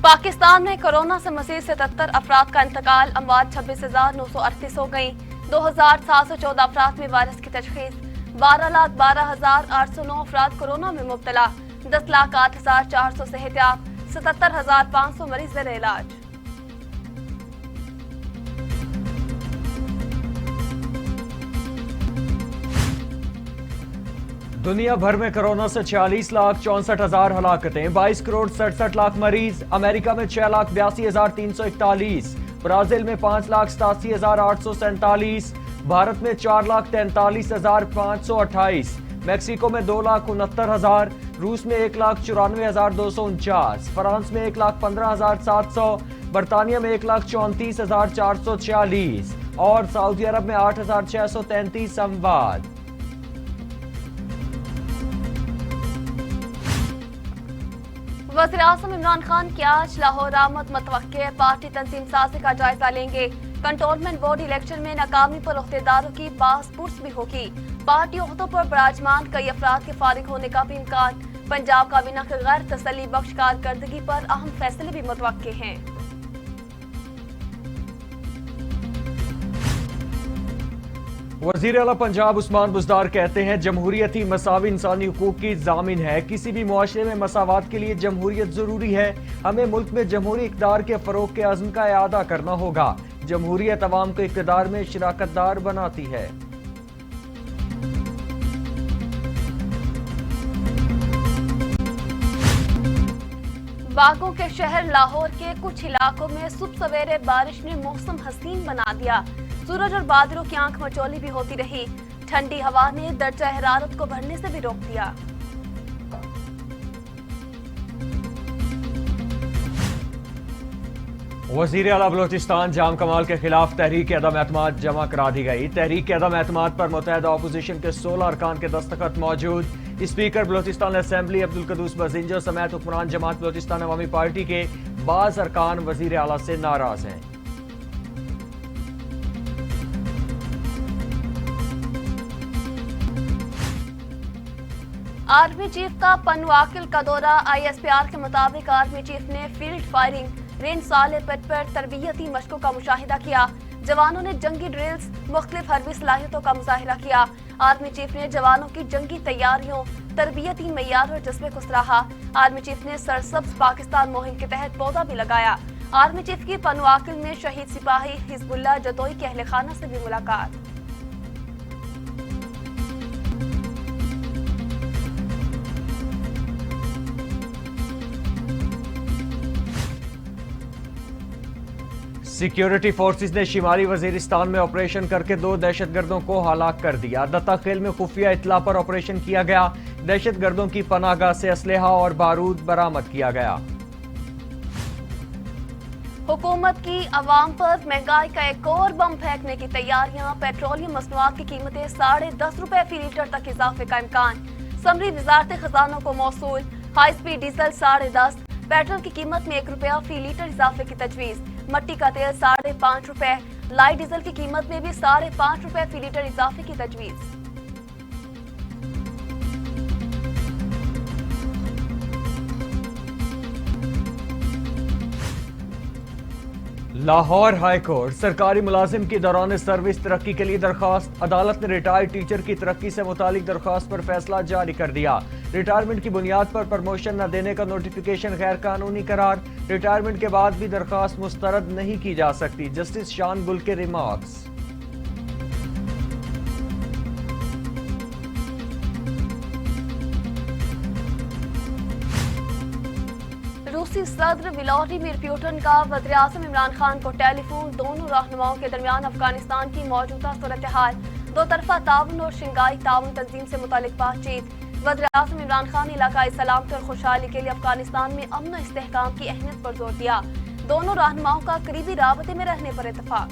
पाकिस्तान में कोरोना से मजीद 77 अफराद का इंतकाल, अमवात 26,938 हो गई। 2,714 अफराद में वायरस की तशखीस। 12,12,809 अफराद कोरोना में मुब्तला। 10,08,400 सेहतियाब। 77,500 मरीज ज़ेर इलाज। दुनिया भर में कोरोना से 46,64,000 हलाकतें, 22 करोड़ 67 लाख मरीज। अमेरिका में 6,82,341, ब्राजील में 5,87,847, भारत में 4,43,528, मैक्सिको में 2,69,000, रूस में 1,94,249, फ्रांस में 1,15,700, बरतानिया में 1,34,446 और सऊदी अरब में 8,633 अमवात। वज़ीर-ए-आज़म इमरान खान की आज लाहौर आमद मुतवक्के, पार्टी तंजीम साजी का जायजा लेंगे। कंटोनमेंट बोर्ड इलेक्शन में नाकामी पर अहदेदारों की बासपुर्स भी होगी। पार्टी ओहदों पर बराजमान कई अफराद के फारिग होने का भी इम्कान। पंजाब काबीना के गैर तसल्ली बख्श कारकर्दगी पर अहम फैसले भी मुतवक्के हैं। वजीर आला पंजाब उस्मान बुज़दार कहते हैं, जमहूरियत ही मसावी इंसानी हुकूक की ज़ामिन है। किसी भी मुआशरे में मसावात के लिए जमहूरियत जरूरी है। हमें मुल्क में जमहूरी इक़्तिदार के फ़रोग़ के अज़्म का इआदा करना होगा। जमहूरियत अवाम को इक़्तिदार में शिराकतदार बनाती है। बागों के शहर लाहौर के कुछ इलाकों में सुबह सवेरे बारिश ने मौसम हसीन बना दिया। सूरज और बादलों की आंख मचोली भी होती रही। ठंडी हवा ने दर्जा हरारत को बढ़ने से भी रोक दिया। वज़ीर आला बलोचिस्तान जाम कमाल के खिलाफ तहरीक अदम एतमाद जमा करा दी गई। तहरीक अदम एतमाद पर मुत्तहिदा अपोजिशन के 16 अरकान के दस्तखत मौजूद। स्पीकर बलोचिस्तान असेंबली अब्दुल कदूस बजिंजर समेत हुक्मरान जमात बलोचिस्तान अवामी पार्टी के बाज़ अरकान वज़ीर आला से नाराज हैं। आर्मी चीफ का पनवाकिल का दौरा। ISPR के मुताबिक आर्मी चीफ ने फील्ड फायरिंग रेंज साले पेट पर तरबियती मशकों का मुशाहिदा किया। जवानों ने जंगी ड्रिल्स, मुख्तलिफ हरबी सलाहियतों का मुजाहिरा किया। आर्मी चीफ ने जवानों की जंगी तैयारियों, तरबियती मय्यार और जज्बे को सराहा। आर्मी चीफ ने सरसब्ज पाकिस्तान मुहिम के तहत पौधा भी लगाया। आर्मी चीफ की पनवाकिल में शहीद सिपाही हिजबुल्लाह जदोई के अहले खाना से भी मुलाकात। सिक्योरिटी फोर्सेस ने शिमाली वजीरिस्तान में ऑपरेशन करके 2 दहशतगर्दों को हलाक कर दिया। दत्ता खेल में खुफिया इतला पर ऑपरेशन किया गया। दहशतगर्दों की पनाहगाह से असलहा और बारूद बरामद किया गया। हुकूमत की अवाम पर महंगाई का एक और बम फेंकने की तैयारियां। पेट्रोलियम मसनूआत की कीमतें 10.5 रुपए फी लीटर तक इजाफे का इम्कान। समरी वजारत खजाना को मौसूल। हाई स्पीड डीजल 10.5, पेट्रोल की कीमत में 1 रुपया फी लीटर इजाफे की तजवीज। मट्टी का तेल 5.5 रुपए। लाइट डीजल की कीमत में भी 5.5 रुपए फी लीटर इजाफे की तजवीज। लाहौर हाई कोर्ट सरकारी मुलाजिम की दौरान सर्विस तरक्की के लिए दरखास्त। अदालत ने रिटायर्ड टीचर की तरक्की से मुतालिक दरखास्त पर फैसला जारी कर दिया। रिटायरमेंट की बुनियाद पर प्रमोशन न देने का नोटिफिकेशन गैर कानूनी करार। रिटायरमेंट के बाद भी दरखास्त मुस्तरद नहीं की जा सकती। जस्टिस शान गुल के रिमार्क्स। रूसी सदर व्लादिमीर पुतिन का वज़ीर-ए-आज़म इमरान खान को टेलीफोन। दोनों रहनुमाओं के दरमियान अफगानिस्तान की मौजूदा सूरत हाल, दो तरफा ताउन और शंघाई ताउन तंजीम से मुतालिक बातचीत। वज़ीर-ए-आज़म इमरान खान ने इलाकाई सलामती और खुशहाली के लिए अफगानिस्तान में अमन और इस्तेहकाम की अहमियत पर जोर दिया। दोनों रहनुमाओं का करीबी राबते में रहने पर इत्तेफाक।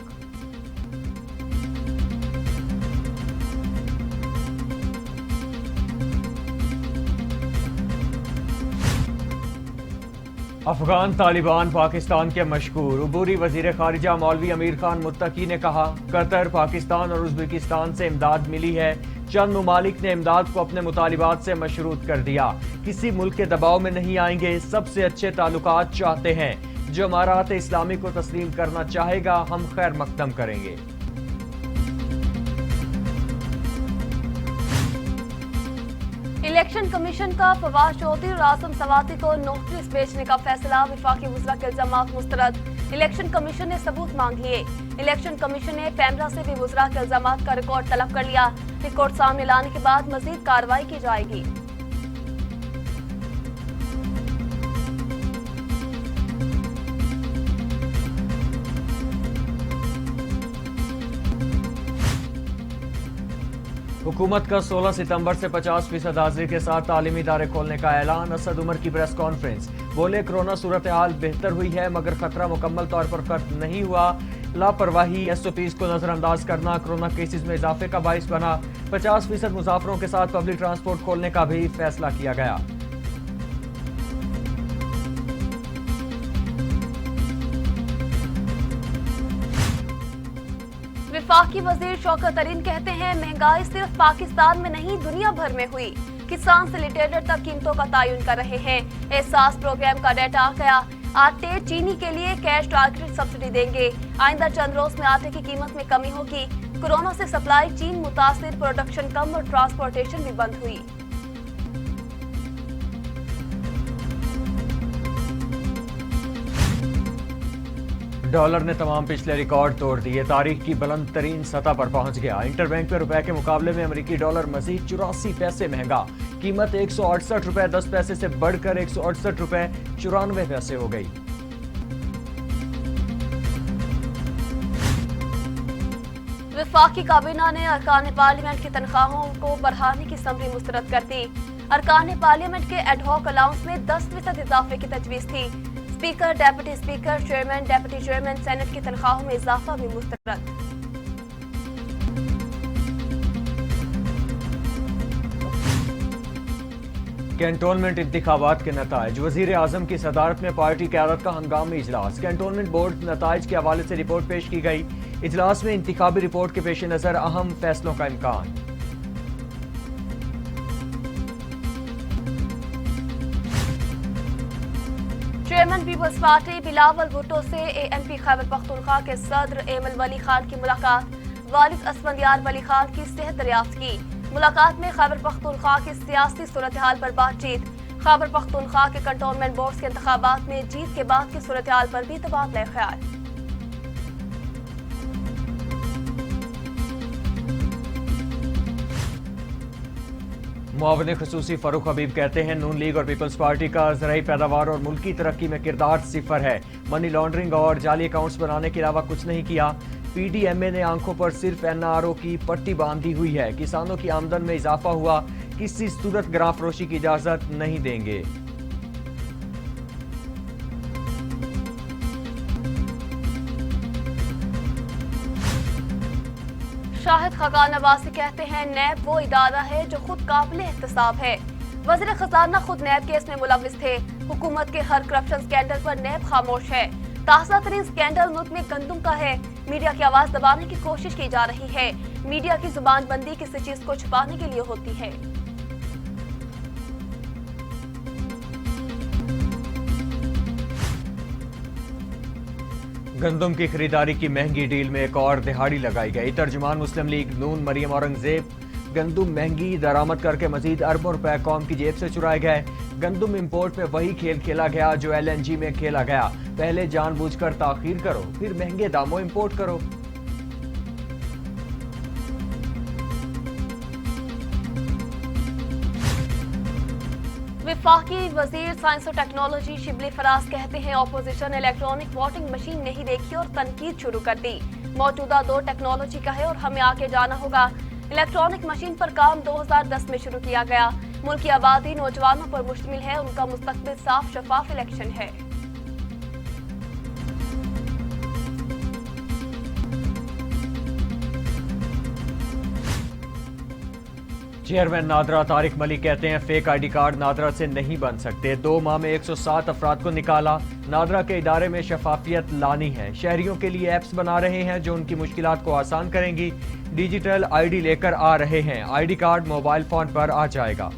अफगान तालिबान पाकिस्तान के मशहूर उबूरी वजीर खारिजा मौलवी अमीर खान मुत्तकी ने कहा, कतर, पाकिस्तान और उज़्बेकिस्तान से इमदाद मिली है। चंद ममालिक ने इमदाद को अपने मुतालिबात से मशरूत कर दिया। किसी मुल्क के दबाव में नहीं आएंगे, सबसे अच्छे ताल्लुकात चाहते हैं। जो इमारात इस्लामी को तस्लीम करना चाहेगा, हम खैर मकदम करेंगे। इलेक्शन कमीशन का फवाद चौधरी और आजम सवाती को नोटिस भेजने का फैसला, वफाकी वज़रा के इल्जामात मुस्तरद। इलेक्शन कमीशन ने सबूत मांग लिए। इलेक्शन कमीशन ने पैमरा से भी वज़रा के इल्जामात का रिकॉर्ड तलब कर लिया। रिकॉर्ड सामने लाने के बाद मजीद कार्रवाई की जाएगी। हुकूमत का 16 सितंबर से 50% हाजिरी के साथ तालीमी इदारे खोलने का ऐलान। असद उमर की प्रेस कॉन्फ्रेंस, बोले कोरोना सूरत हाल बेहतर हुई है मगर खतरा मुकम्मल तौर पर खत्म नहीं हुआ। लापरवाही SOPs को नजरअंदाज करना कोरोना केसेस में इजाफे का बाइस बना। 50% मुसाफिरों के साथ पब्लिक ट्रांसपोर्ट खोलने का भी फैसला किया गया। वफाकी वजीर शौकत तरीन कहते हैं महंगाई सिर्फ पाकिस्तान में नहीं दुनिया भर में हुई। किसान से लिटेडर तक कीमतों का तयन कर रहे हैं। एहसास प्रोग्राम का डेटा आ गया। आटे चीनी के लिए कैश टारगेटेड सब्सिडी देंगे। आइंदा चंद रोज में आटे की कीमत में कमी होगी। कोरोना से सप्लाई चीन मुतासिर, प्रोडक्शन कम और ट्रांसपोर्टेशन भी बंद हुई। डॉलर ने तमाम पिछले रिकॉर्ड तोड़ दिए, तारीख की बुलंद तरीन सतह पर पहुंच गया। इंटरबैंक में रुपए के मुकाबले में अमेरिकी डॉलर मजीद 84 पैसे महंगा। कीमत 168 रुपए 10 पैसे से बढ़कर 168 रुपए 94 पैसे हो गई। वफाकी काबीना ने अरकान पार्लियामेंट की तनख्वाहों को बढ़ाने की समरी मुस्तरद कर दी। अरकान पार्लियामेंट के एडहॉक अलाउंस में 10% इजाफे की तजवीज थी। Speaker, deputy speaker, chairman, deputy chairman, senate की तनख्वाहों में इजाफा भी मुस्तरद। कैंटोनमेंट इंतखाबात के नताइज, वजीर आजम की सदारत में पार्टी क़यादत का हंगामी इजलास। कैंटोनमेंट बोर्ड नताइज के हवाले से रिपोर्ट पेश की गई। इजलास में इंतखाबी रिपोर्ट के पेश नजर अहम फैसलों का इम्कान। चेयरमैन पीपल्स पार्टी बिलावल भुट्टो से ANP खैबर पख्तूनख्वा के सदर एमल वली खान की मुलाकात। वालिद असफंदियार वली खान की सेहत दरियाफ्त की। मुलाकात में खैबर पख्तूनख्वा की सियासी सूरत हाल पर बातचीत। खैबर पख्तूनख्वा के कंटोनमेंट बोर्ड के इंतखाबात में जीत के बाद की सूरत हाल पर भी तबादला ख्याल। मुआविन खुसूसी फरूख हबीब कहते हैं नून लीग और पीपल्स पार्टी का ज़राई पैदावार और मुल्की तरक्की में किरदार सिफर है। मनी लॉन्ड्रिंग और जाली अकाउंट्स बनाने के अलावा कुछ नहीं किया। PDMA ने आंखों पर सिर्फ NRO की पट्टी बांधी हुई है। किसानों की आमदन में इजाफा हुआ, किसी सूरत ग्रां फरोशी की इजाजत नहीं देंगे। शाहिद खगान नवासी कहते हैं नैब वो इदारा है जो खुद काबिल एहतसाब है। वज़ीर खजाना खुद नैब केस में मुलविस थे। हुकूमत के हर करप्शन स्कैंडल पर नैब खामोश है। ताज़ा तरीन स्कैंडल मुल्क में गंदुम का है। मीडिया की आवाज दबाने की कोशिश की जा रही है। मीडिया की जुबानबंदी किसी चीज को छुपाने के लिए होती है। गंदम की खरीदारी की महंगी डील में एक और दिहाड़ी लगाई गई। तर्जुमान मुस्लिम लीग नून मरियम औरंगजेब, गंदम महंगी दरामद करके मजीद अरबों रुपए कौम की जेब से चुराए गए। गंदम इंपोर्ट में वही खेल खेला गया जो LNG में खेला गया। पहले जानबूझकर ताखीर करो, फिर महंगे दामों इंपोर्ट करो। वफाकी वजीर साइंस और टेक्नोलॉजी शिबली फराज कहते हैं ऑपोजिशन इलेक्ट्रॉनिक वोटिंग मशीन नहीं देखी और तनकीद शुरू कर दी। मौजूदा दौर टेक्नोलॉजी का है और हमें आगे जाना होगा। इलेक्ट्रॉनिक मशीन पर काम 2010 में शुरू किया गया। मुल्क की आबादी नौजवानों पर मुश्तमिल है। उनका मुस्तकबिल साफ शफाफ इलेक्शन है। चेयरमैन नादरा तारिक मलिक कहते हैं फेक आईडी कार्ड नादरा से नहीं बन सकते। 2 माह में 107 अफराद को निकाला। नादरा के इदारे में शफाफियत लानी है। शहरियों के लिए ऐप्स बना रहे हैं जो उनकी मुश्किलात को आसान करेंगी। डिजिटल आईडी लेकर आ रहे हैं। आईडी कार्ड मोबाइल फोन पर आ जाएगा।